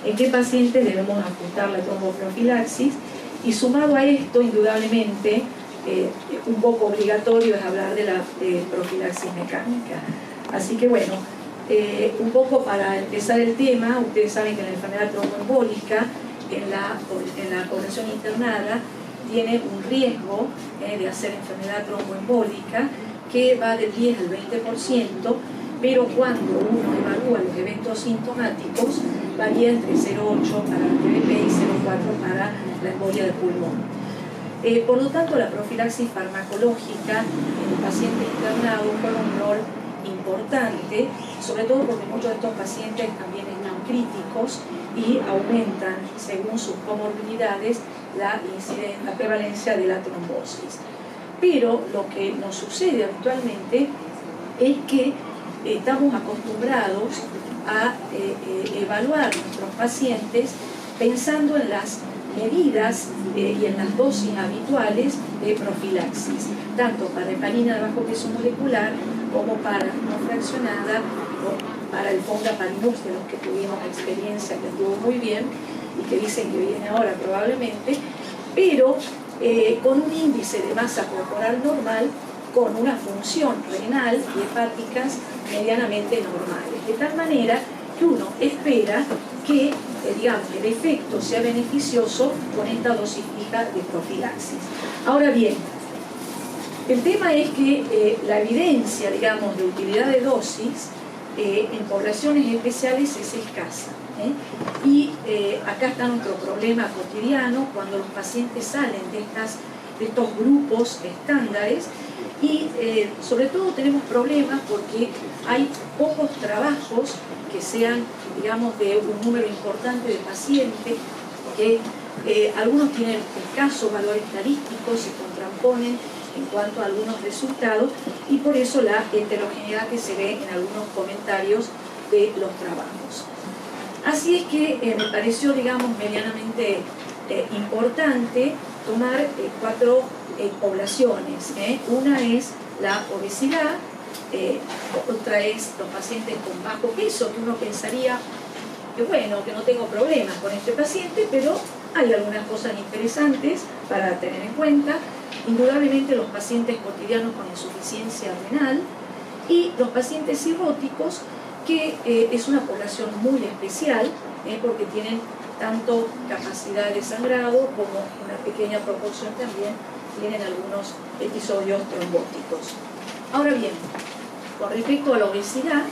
en qué pacientes debemos apuntar la tromboprofilaxis, y sumado a esto, indudablemente, un poco obligatorio es hablar de la profilaxis mecánica. Así que bueno, un poco para empezar el tema, ustedes saben que en la enfermedad tromboembólica, en la población internada, tiene un riesgo de hacer enfermedad tromboembólica que va del 10 al 20%, pero cuando uno evalúa los eventos sintomáticos, varía entre 0,8 para el TBP y 0,4 para la embolia de pulmón. Por lo tanto, la profilaxis farmacológica en el paciente internado juega un rol importante, sobre todo porque muchos de estos pacientes también están críticos y aumentan, según sus comorbilidades, la prevalencia de la trombosis. Pero lo que nos sucede habitualmente es que estamos acostumbrados a evaluar a nuestros pacientes pensando en las medidas y en las dosis habituales de profilaxis, tanto para heparina de bajo peso molecular como para no fraccionada o para el fondaparinux, de los que tuvimos experiencia que estuvo muy bien y que dicen que viene ahora probablemente, pero con un índice de masa corporal normal, con una función renal y hepáticas medianamente normales, de tal manera que uno espera que digamos, el efecto sea beneficioso con esta dosis fija de profilaxis. Ahora bien, el tema es que la evidencia, digamos, de utilidad de dosis en poblaciones especiales es escasa. Y acá está nuestro problema cotidiano cuando los pacientes salen de estos grupos estándares y sobre todo tenemos problemas porque hay pocos trabajos que sean, digamos, de un número importante de pacientes, que algunos tienen escasos valores estadísticos, se contraponen en cuanto a algunos resultados y por eso la heterogeneidad que se ve en algunos comentarios de los trabajos. Así es que me pareció, digamos, medianamente importante tomar 4 poblaciones. Una es la obesidad, otra es los pacientes con bajo peso, que uno pensaría que bueno, que no tengo problemas con este paciente, pero hay algunas cosas interesantes para tener en cuenta. Indudablemente los pacientes cotidianos con insuficiencia renal y los pacientes cirróticos, que es una población muy especial, porque tienen tanto capacidad de sangrado como una pequeña proporción también tienen algunos episodios trombóticos. Ahora bien, con respecto a la obesidad,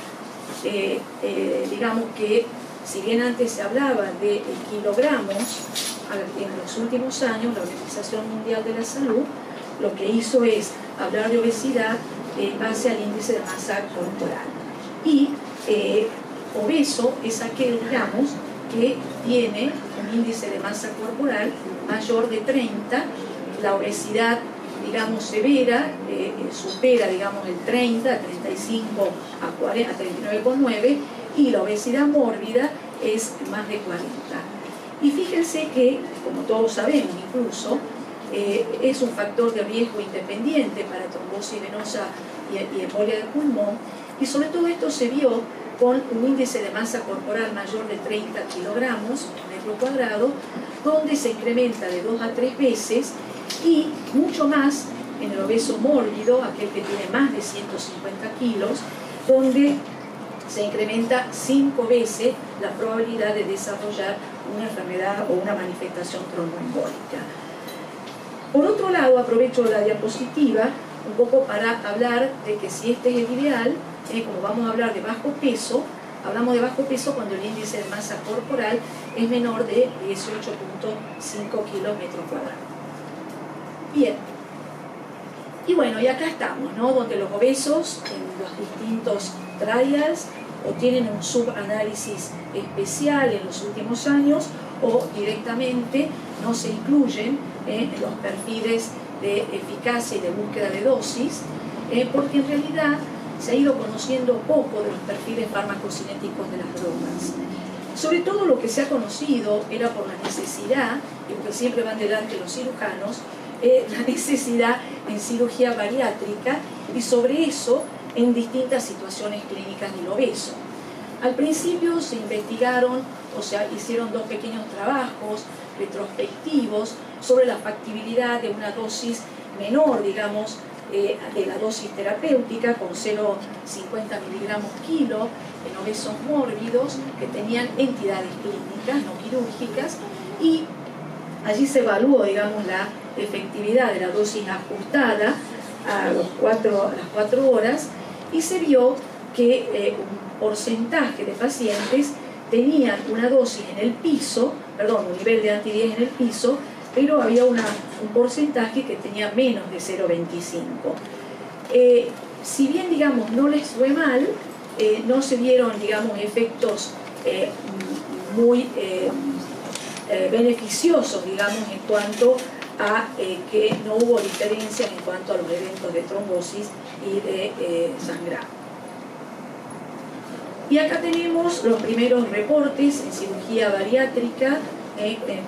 digamos que si bien antes se hablaba de kilogramos, en los últimos años la Organización Mundial de la Salud lo que hizo es hablar de obesidad en base al índice de masa corporal. Y obeso es aquel, digamos, que tiene un índice de masa corporal mayor de 30, la obesidad, digamos, severa, supera, digamos, el 30, 35 a 40, a 39,9, y la obesidad mórbida es más de 40. Y fíjense que, como todos sabemos incluso, es un factor de riesgo independiente para trombosis venosa y embolia de pulmón, y sobre todo esto se vio con un índice de masa corporal mayor de 30 kilogramos por metro cuadrado, donde se incrementa de 2 a 3 veces, y mucho más en el obeso mórbido, aquel que tiene más de 150 kilos, donde se incrementa 5 veces la probabilidad de desarrollar una enfermedad o una manifestación tromboembólica. Por otro lado, aprovecho la diapositiva un poco para hablar de que si este es el ideal, como vamos a hablar de bajo peso, hablamos de bajo peso cuando el índice de masa corporal es menor de 18,5 kilos metro cuadrado. Bien, y bueno, y acá estamos, ¿no? Donde los obesos en los distintos trials o tienen un subanálisis especial en los últimos años o directamente no se incluyen en los perfiles de eficacia y de búsqueda de dosis, porque en realidad se ha ido conociendo poco de los perfiles farmacocinéticos de las drogas. Sobre todo lo que se ha conocido era por la necesidad, y porque siempre van delante los cirujanos, la necesidad en cirugía bariátrica y sobre eso en distintas situaciones clínicas del obeso. Al principio se investigaron, o sea, hicieron 2 pequeños trabajos retrospectivos sobre la factibilidad de una dosis menor, digamos, de la dosis terapéutica con 0,50 miligramos kilo en obesos mórbidos que tenían entidades clínicas, no quirúrgicas, y allí se evaluó, digamos, la efectividad de la dosis ajustada a las 4 horas y se vio que un porcentaje de pacientes tenían una dosis en el piso, un nivel de anti-10 en el piso, pero había un porcentaje que tenía menos de 0,25. Si bien, digamos, no les fue mal, no se dieron, digamos, efectos muy beneficiosos, digamos, en cuanto a que no hubo diferencia en cuanto a los eventos de trombosis y de sangrado. Y acá tenemos los primeros reportes en cirugía bariátrica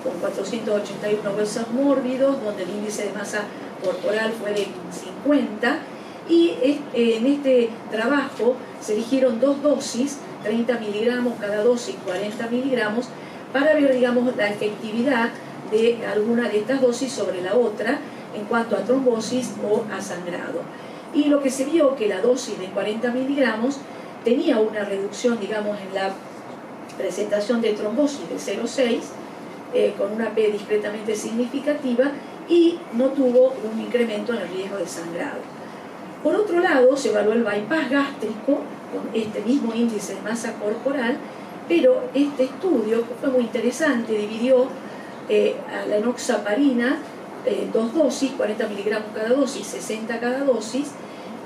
con 481 obesos mórbidos, donde el índice de masa corporal fue de 50, y en este trabajo se eligieron 2 dosis, 30 miligramos cada dosis, 40 miligramos, para ver, digamos, la efectividad de alguna de estas dosis sobre la otra en cuanto a trombosis o a sangrado. Y lo que se vio que la dosis de 40 miligramos tenía una reducción, digamos, en la presentación de trombosis de 0,6, con una P discretamente significativa, y no tuvo un incremento en el riesgo de sangrado. Por otro lado, se evaluó el bypass gástrico con este mismo índice de masa corporal, pero este estudio, que fue muy interesante, dividió a la enoxaparina 2 dosis, 40 miligramos cada dosis, 60 cada dosis,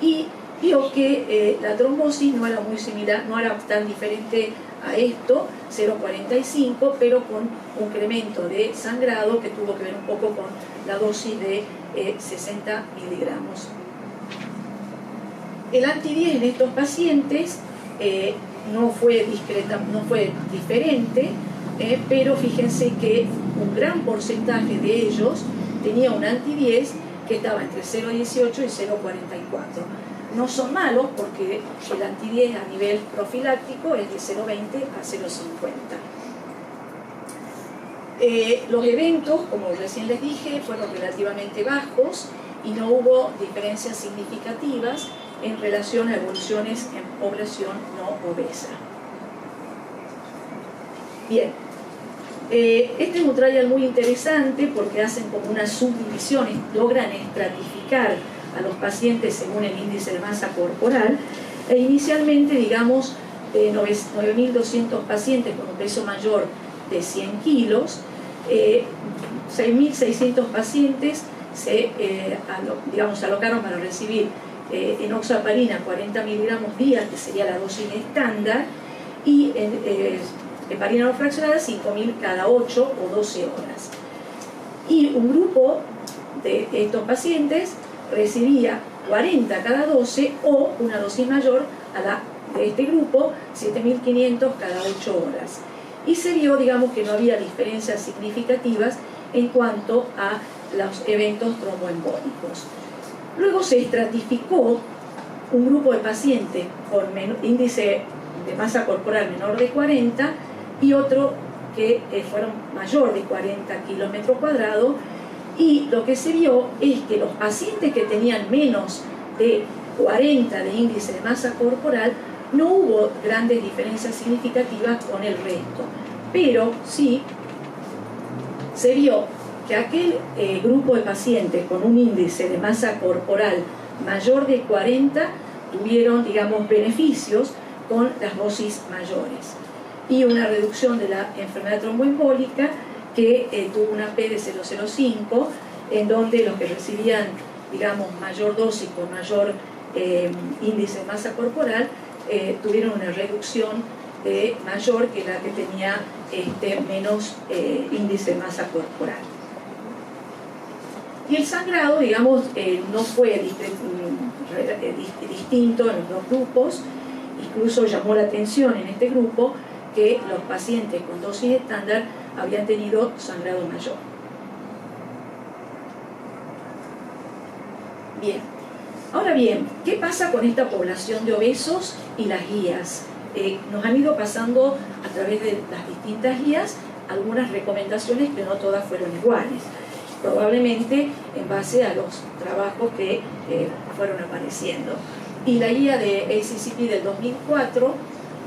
y vio que la trombosis no era muy similar, no era tan diferente a esto, 0,45, pero con un incremento de sangrado que tuvo que ver un poco con la dosis de 60 miligramos. El anti-10 en estos pacientes no fue diferente, pero fíjense que un gran porcentaje de ellos tenía un anti-10 que estaba entre 0,18 y 0,44. No son malos porque el anti-10 a nivel profiláctico es de 0,20 a 0,50. Los eventos, como recién les dije, fueron relativamente bajos y no hubo diferencias significativas en relación a evoluciones en población no obesa. Bien, este es un trial muy interesante porque hacen como una subdivisión, logran estratificar a los pacientes según el índice de masa corporal, e inicialmente, digamos, de 9.200 pacientes con un peso mayor de 100 kilos, 6.600 pacientes se alocaron para recibir enoxaparina 40 miligramos día, que sería la dosis estándar, y heparina no fraccionada 5.000 cada 8 o 12 horas. Y un grupo de estos pacientes recibía 40 cada 12 o una dosis mayor a la de este grupo, 7.500 cada 8 horas. Y se vio, digamos, que no había diferencias significativas en cuanto a los eventos tromboembólicos. Luego se estratificó un grupo de pacientes con índice de masa corporal menor de 40 y otro que fueron mayor de 40 kilómetros cuadrados, y lo que se vio es que los pacientes que tenían menos de 40 de índice de masa corporal no hubo grandes diferencias significativas con el resto, pero sí se vio que aquel grupo de pacientes con un índice de masa corporal mayor de 40 tuvieron, digamos, beneficios con las dosis mayores, y una reducción de la enfermedad tromboembólica que tuvo una P de 0,05, en donde los que recibían, digamos, mayor dosis con mayor índice de masa corporal tuvieron una reducción mayor que la que tenía menos índice de masa corporal. Y el sangrado, digamos, no fue distinto en los dos grupos. Incluso llamó la atención en este grupo que los pacientes con dosis estándar habían tenido sangrado mayor. Bien, ahora bien, ¿qué pasa con esta población de obesos y las guías? nos han ido pasando a través de las distintas guías algunas recomendaciones que no todas fueron iguales, probablemente en base a los trabajos que fueron apareciendo. Y la guía de ACCP del 2004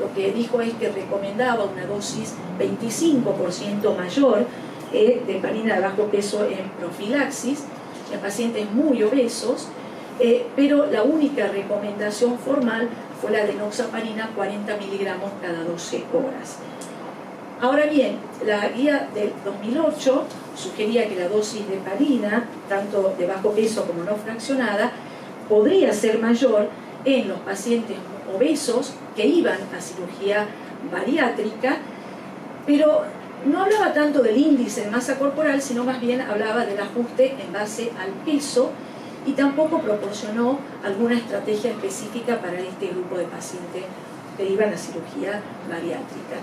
lo que dijo es que recomendaba una dosis 25% mayor de heparina de bajo peso en profilaxis en pacientes muy obesos, pero la única recomendación formal fue la de enoxaparina 40 miligramos cada 12 horas. Ahora bien, la guía del 2008 sugería que la dosis de heparina, tanto de bajo peso como no fraccionada, podría ser mayor en los pacientes obesos que iban a cirugía bariátrica, pero no hablaba tanto del índice de masa corporal, sino más bien hablaba del ajuste en base al peso, y tampoco proporcionó alguna estrategia específica para este grupo de pacientes que iban a cirugía bariátrica.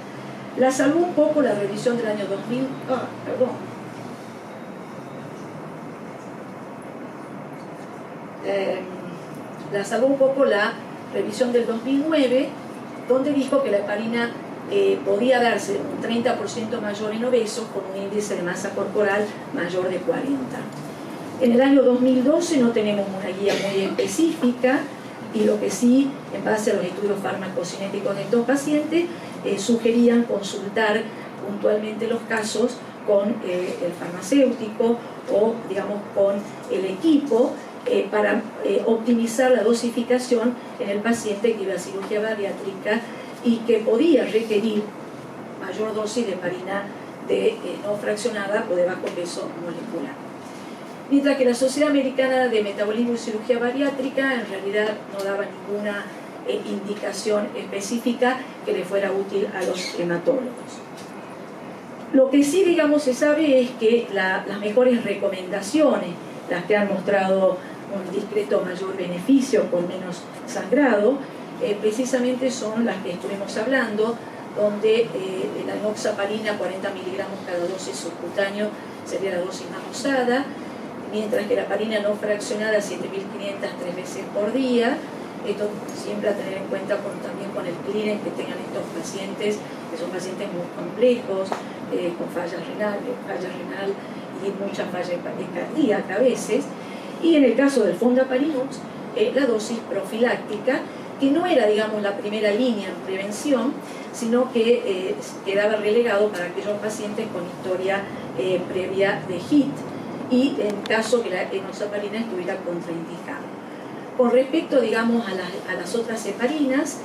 La salvó un poco la revisión del año 2000, la salvó un poco la revisión del 2009, donde dijo que la heparina podía darse un 30% mayor en obesos con un índice de masa corporal mayor de 40. En el año 2012 no tenemos una guía muy específica, y lo que sí, en base a los estudios farmacocinéticos de estos pacientes, sugerían consultar puntualmente los casos con el farmacéutico o, digamos, con el equipo para optimizar la dosificación en el paciente que iba a cirugía bariátrica y que podía requerir mayor dosis de heparina no fraccionada o de bajo peso molecular. Mientras que la Sociedad Americana de Metabolismo y Cirugía Bariátrica en realidad no daba ninguna indicación específica que le fuera útil a los hematólogos. Lo que sí, digamos, se sabe es que las mejores recomendaciones, las que han mostrado un discreto mayor beneficio con menos sangrado, precisamente son las que estuvimos hablando, donde la enoxaparina 40 miligramos cada dosis subcutáneo sería la dosis más usada, mientras que la heparina no fraccionada 7.500 3 veces por día. Esto siempre a tener en cuenta también con el clearance que tengan estos pacientes, que son pacientes muy complejos, con falla renal y mucha falla cardíaca a veces. Y en el caso del fondaparinux, la dosis profiláctica, que no era, digamos, la primera línea en prevención, sino que quedaba relegado para aquellos pacientes con historia previa de HIT, y en caso que la enoxaparina estuviera contraindicada. Con respecto, digamos, a las otras heparinas,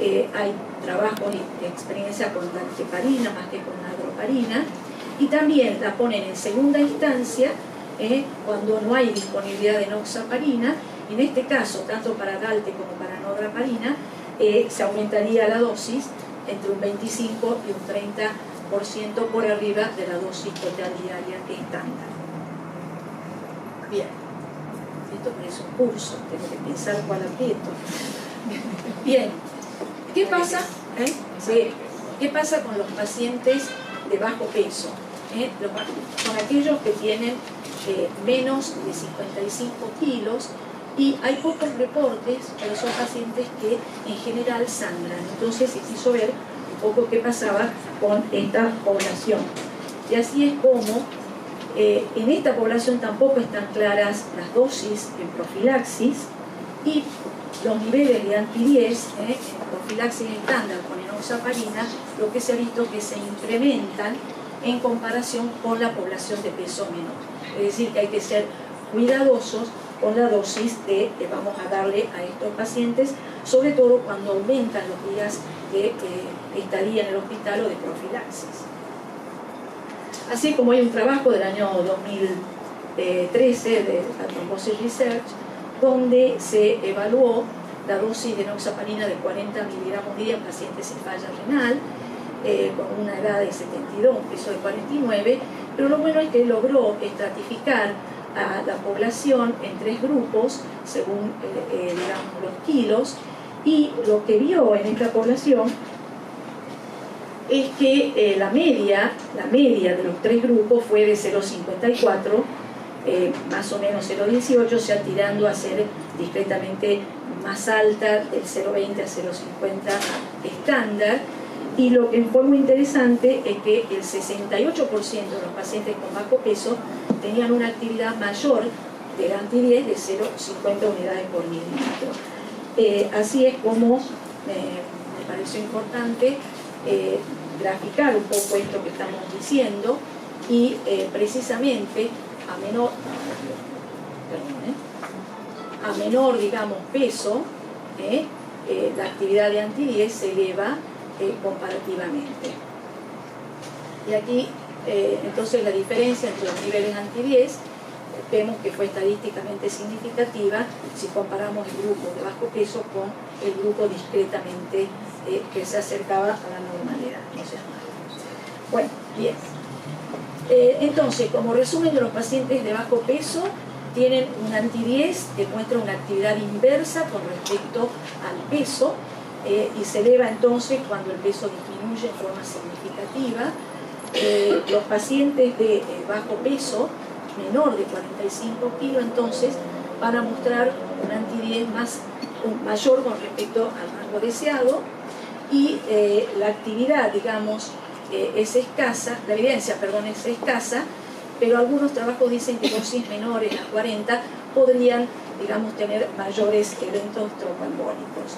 hay trabajo y experiencia con la heparina más que con la adroparina, y también la ponen en segunda instancia cuando no hay disponibilidad de enoxaparina. En este caso, tanto para DALTE como para nodraparina, se aumentaría la dosis entre un 25 y un 30% por arriba de la dosis total diaria estándar. Bien, esto parece un curso, tengo que pensar cuál aprieto. Bien, ¿qué pasa? Sí. ¿Qué pasa con los pacientes de bajo peso? Son aquellos que tienen menos de 55 kilos, y hay pocos reportes, pero son pacientes que en general sangran. Entonces se quiso ver un poco qué pasaba con esta población. Y así es como en esta población tampoco están claras las dosis en profilaxis, y los niveles de anti-10 en profilaxis estándar con enoxaparina, lo que se ha visto que se incrementan en comparación con la población de peso menor. Es decir, que hay que ser cuidadosos con la dosis que vamos a darle a estos pacientes, sobre todo cuando aumentan los días de estadía en el hospital o de profilaxis. Así como hay un trabajo del año 2013 de Thrombosis Research, donde se evaluó la dosis de enoxaparina de 40 miligramos día en pacientes sin falla renal, con una edad de 72, un peso de 49, pero lo bueno es que logró estratificar a la población en 3 grupos según digamos, los kilos, y lo que vio en esta población es que la media de los 3 grupos fue de 0,54, más o menos 0,18, o sea, tirando a ser discretamente más alta, del 0,20 a 0,50 estándar. Y lo que fue muy interesante es que el 68% de los pacientes con bajo peso tenían una actividad mayor del anti-10 de 0,50 unidades por mililitro. Así es como me pareció importante graficar un poco esto que estamos diciendo y precisamente a menor digamos, peso, la actividad de anti-10 se eleva comparativamente. Y aquí, entonces, la diferencia entre los niveles anti-10 vemos que fue estadísticamente significativa si comparamos el grupo de bajo peso con el grupo discretamente que se acercaba a la normalidad. No sean malos. Bueno, bien. Entonces, como resumen de los pacientes de bajo peso, tienen un anti-10 que muestra una actividad inversa con respecto al peso y se eleva entonces cuando el peso disminuye en forma significativa. Los pacientes de bajo peso, menor de 45 kilos, entonces van a mostrar un anti-10 mayor con respecto al rango deseado y la actividad, digamos, es escasa, la evidencia, perdón, es escasa, pero algunos trabajos dicen que dosis menores a 40 podrían, digamos, tener mayores eventos tromboembólicos.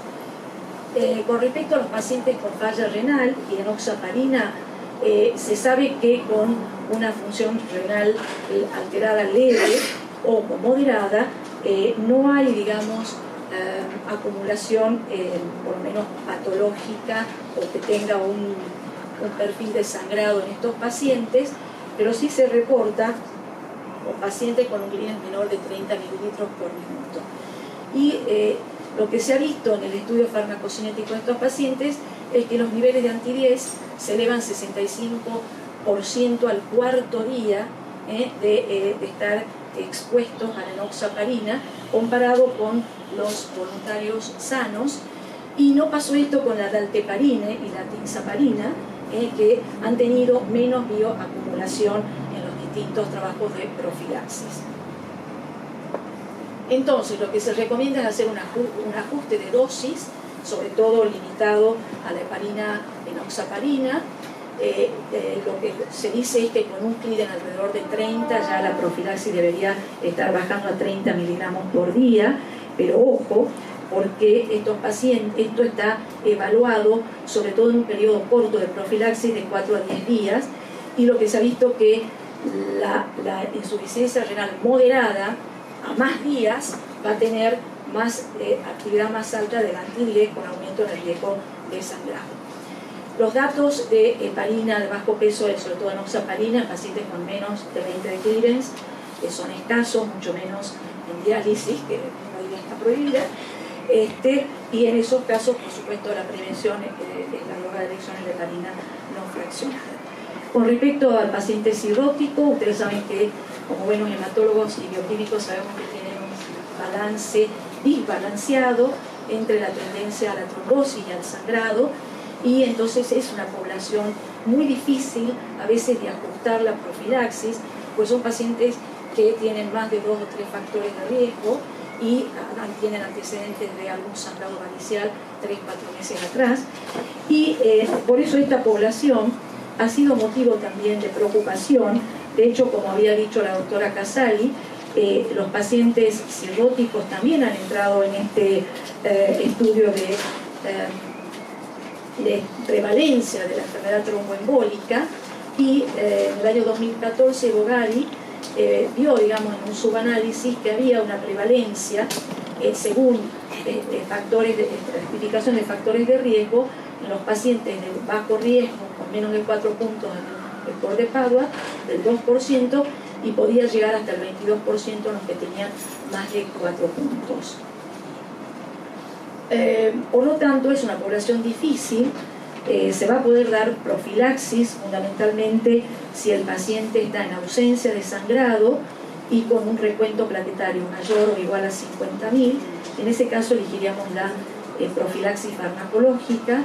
Con respecto a los pacientes con falla renal y enoxaparina, se sabe que con una función renal alterada leve o moderada, no hay, digamos, acumulación, por lo menos patológica, o que tenga un perfil de sangrado en estos pacientes, pero sí se reporta con pacientes con un Gleason menor de 30 mililitros por minuto. Y lo que se ha visto en el estudio farmacocinético de estos pacientes es que los niveles de anti-10 se elevan 65% al cuarto día de estar expuestos a la enoxaparina comparado con los voluntarios sanos, y no pasó esto con la dalteparina y la tinzaparina, que han tenido menos bioacumulación en los distintos trabajos de profilaxis. Entonces, lo que se recomienda es hacer un ajuste de dosis, sobre todo limitado a la heparina enoxaparina. Lo que se dice es que con un CLIDEN alrededor de 30 ya la profilaxis debería estar bajando a 30 miligramos por día, pero ojo, porque estos pacientes, esto está evaluado sobre todo en un periodo corto de profilaxis de 4 a 10 días, y lo que se ha visto que la insuficiencia renal moderada a más días va a tener más actividad más alta del anti-10 con aumento en el riesgo de sangrado. Los datos de heparina de bajo peso, sobre todo enoxaparina, en pacientes con menos de 20 de Clearance, son escasos, mucho menos en diálisis, que hoy está prohibida. Y en esos casos, por supuesto, la prevención es la droga de elección de heparina no fraccionada. Con respecto al paciente cirrótico, ustedes saben que como buenos hematólogos y bioquímicos sabemos que tienen un balance desbalanceado entre la tendencia a la trombosis y al sangrado, y entonces es una población muy difícil a veces de ajustar la profilaxis, pues son pacientes que tienen más de 2 o 3 factores de riesgo y tienen antecedentes de algún sangrado varicial 3 o 4 meses atrás, y por eso esta población ha sido motivo también de preocupación. De hecho, como había dicho la doctora Casali, los pacientes cirróticos también han entrado en este estudio de prevalencia de la enfermedad tromboembólica, y en el año 2014 Bogali vio, digamos, en un subanálisis que había una prevalencia según clasificación de factores de riesgo en los pacientes de bajo riesgo con menos de 4 puntos en el score de Padua del 2%, y podía llegar hasta el 22% en los que tenían más de 4 puntos. Por lo tanto, es una población difícil. Se va a poder dar profilaxis fundamentalmente si el paciente está en ausencia de sangrado y con un recuento plaquetario mayor o igual a 50.000. En ese caso elegiríamos la profilaxis farmacológica,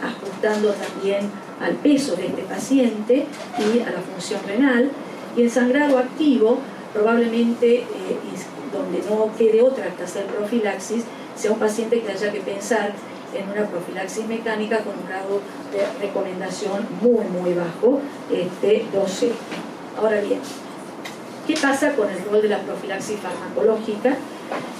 ajustando también al peso de este paciente y a la función renal. Y el sangrado activo probablemente donde no quede otra que hacer profilaxis, sea un paciente que haya que pensar en una profilaxis mecánica con un grado de recomendación muy bajo, 12. Ahora bien, ¿qué pasa con el rol de la profilaxis farmacológica?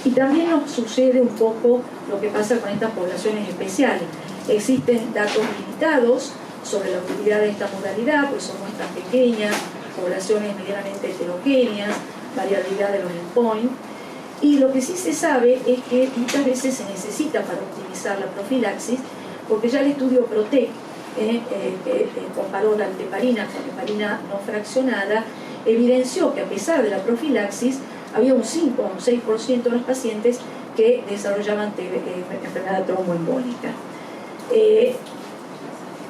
Y también nos sucede un poco lo que pasa con estas poblaciones especiales. Existen datos limitados sobre la utilidad de esta modalidad, pues son muestras pequeñas, poblaciones medianamente heterogéneas, variabilidad de los endpoints. Y lo que sí se sabe es que muchas veces se necesita para optimizar la profilaxis, porque ya el estudio PROTECT comparó la heparina con heparina no fraccionada, evidenció que a pesar de la profilaxis había un 5 o un 6% de los pacientes que desarrollaban enfermedad tromboembólica.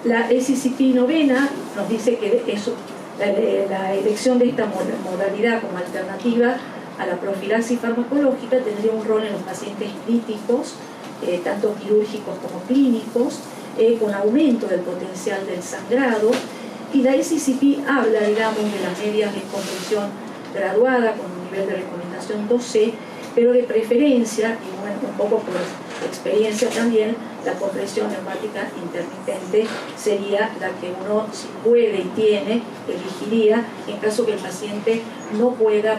La ECCP novena nos dice que eso, la elección de esta modalidad como alternativa a la profilaxis farmacológica tendría un rol en los pacientes críticos, tanto quirúrgicos como clínicos, con aumento del potencial del sangrado, y la ECCP habla, digamos, de las medias de compresión graduada con un nivel de recomendación 2C, pero de preferencia, y bueno, un poco por experiencia también, la compresión neumática intermitente sería la que uno, si puede y tiene, elegiría en caso que el paciente no pueda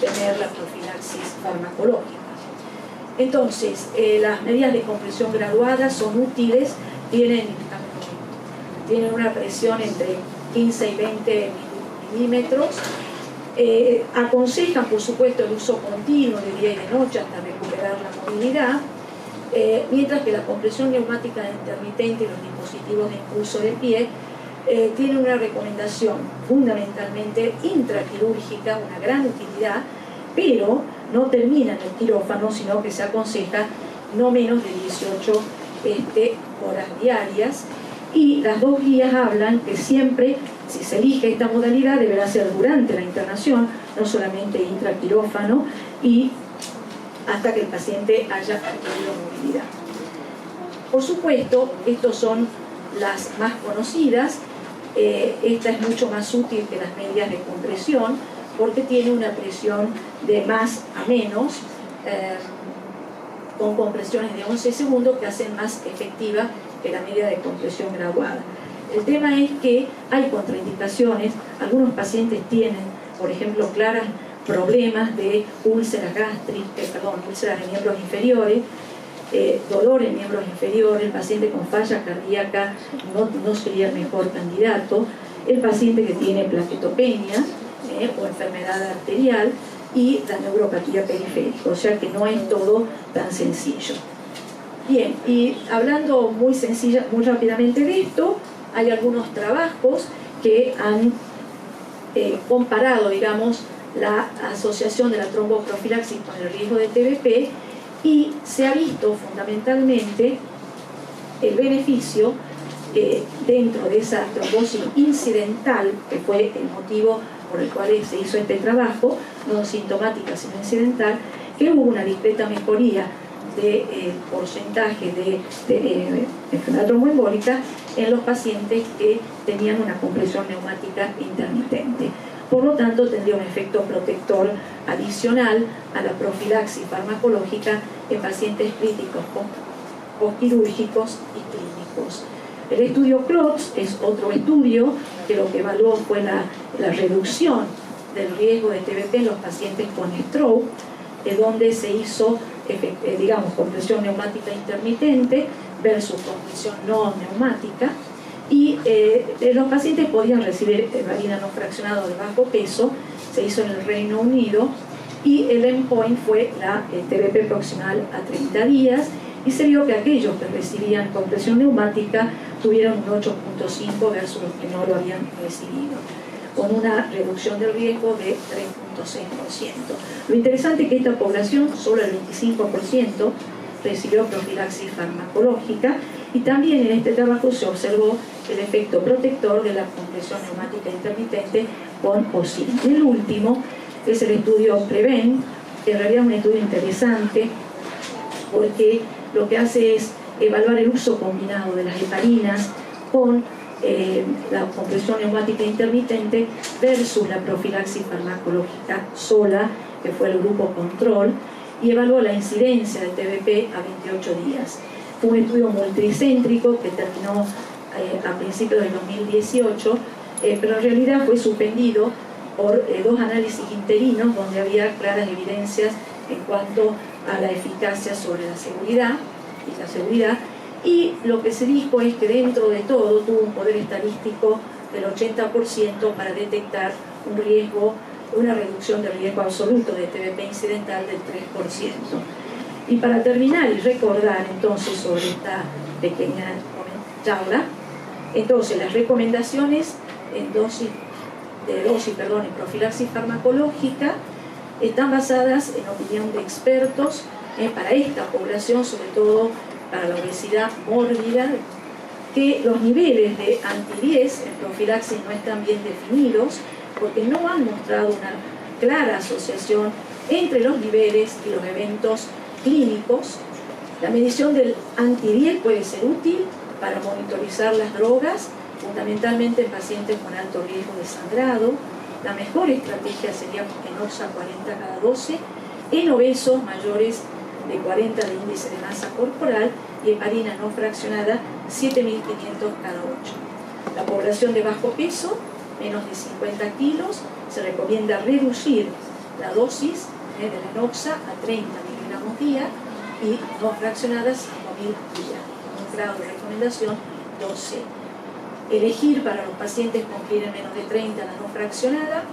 tener la profilaxis farmacológica. Entonces, las medidas de compresión graduada son útiles, tienen una presión entre 15 y 20 milímetros. Aconsejan, por supuesto, el uso continuo de día y de noche hasta recuperar la movilidad, mientras que la compresión neumática intermitente y los dispositivos de impulso de pie tienen una recomendación fundamentalmente intraquirúrgica, una gran utilidad, pero no termina en el quirófano, sino que se aconseja no menos de 18 horas diarias. Y las dos guías hablan que siempre, si se elige esta modalidad, deberá ser durante la internación, no solamente intraquirófano, y hasta que el paciente haya adquirido movilidad. Por supuesto, estas son las más conocidas. Esta es mucho más útil que las medias de compresión porque tiene una presión de más a menos, con compresiones de 11 segundos que hacen más efectiva que la media de compresión graduada. El tema es que hay contraindicaciones. Algunos pacientes tienen, por ejemplo, claras problemas de úlceras úlceras en miembros inferiores, dolor en miembros inferiores. El paciente con falla cardíaca no sería el mejor candidato. El paciente que tiene plaquetopenia o enfermedad arterial y la neuropatía periférica, o sea que no es todo tan sencillo. Bien, y hablando muy rápidamente de esto, hay algunos trabajos que han comparado, digamos, la asociación de la tromboprofilaxis con el riesgo de TBP, y se ha visto fundamentalmente el beneficio dentro de esa trombosis incidental, que fue el motivo por el cual se hizo este trabajo, no sintomática sino incidental, que hubo una discreta mejoría del porcentaje de enfermedad tromboembólica en los pacientes que tenían una compresión neumática intermitente. Por lo tanto, tendría un efecto protector adicional a la profilaxis farmacológica en pacientes críticos, postquirúrgicos y clínicos. El estudio CLOTS es otro estudio que lo que evaluó fue la reducción del riesgo de TBP en los pacientes con stroke, donde se hizo, digamos, compresión neumática intermitente versus compresión no neumática, y los pacientes podían recibir heparina no fraccionada de bajo peso. Se hizo en el Reino Unido y el endpoint fue la TBP proximal a 30 días, y se vio que aquellos que recibían compresión neumática tuvieron un 8.5 versus los que no lo habían recibido, con una reducción del riesgo de 3.6%. Lo interesante es que esta población, solo el 25%, recibió profilaxis farmacológica, y también en este trabajo se observó el efecto protector de la compresión neumática intermitente con OSINT. Y el último es el estudio PREVENT, que en realidad es un estudio interesante porque lo que hace es evaluar el uso combinado de las heparinas con la compresión neumática intermitente versus la profilaxis farmacológica sola que fue el grupo control, y evaluó la incidencia de TBP a 28 días. Fue un estudio multicéntrico que terminó a principios del 2018, pero en realidad fue suspendido por 2 análisis interinos donde había claras evidencias en cuanto a la eficacia sobre la seguridad, y lo que se dijo es que dentro de todo tuvo un poder estadístico del 80% para detectar un riesgo, una reducción del riesgo absoluto de TBP incidental del 3%. Y para terminar y recordar entonces sobre esta pequeña charla, entonces las recomendaciones en profilaxis farmacológica están basadas en opinión de expertos para esta población, sobre todo para la obesidad mórbida, que los niveles de anti-10 en profilaxis no están bien definidos porque no han mostrado una clara asociación entre los niveles y los eventos clínicos. La medición del anti-10 puede ser útil para monitorizar las drogas, fundamentalmente en pacientes con alto riesgo de sangrado. La mejor estrategia sería enoxa 40 cada 12 en obesos mayores de 40 de índice de masa corporal y heparina no fraccionada 7.500 cada 8. La población de bajo peso, menos de 50 kilos, se recomienda reducir la dosis de la enoxa a 30 miligramos día y no fraccionadas 5.000 día, con un grado de recomendación 12. Elegir para los pacientes con fiebre menos de 30 la no fraccionada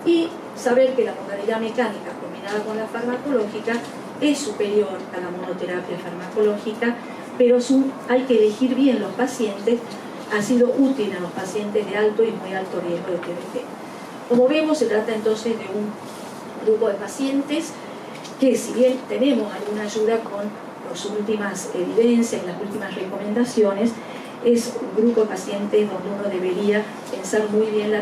y saber que la modalidad mecánica combinada con la farmacológica es superior a la monoterapia farmacológica, pero hay que elegir bien los pacientes. Ha sido útil en los pacientes de alto y muy alto riesgo de TBP. Como vemos, se trata entonces de un grupo de pacientes que, si bien tenemos alguna ayuda con las últimas evidencias y las últimas recomendaciones, es un grupo de pacientes donde uno debería pensar muy bien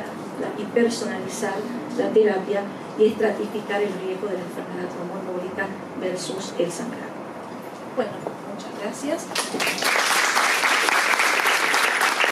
y personalizar la terapia y estratificar el riesgo de la enfermedad tromboembólica versus el sangrado. Bueno, muchas gracias.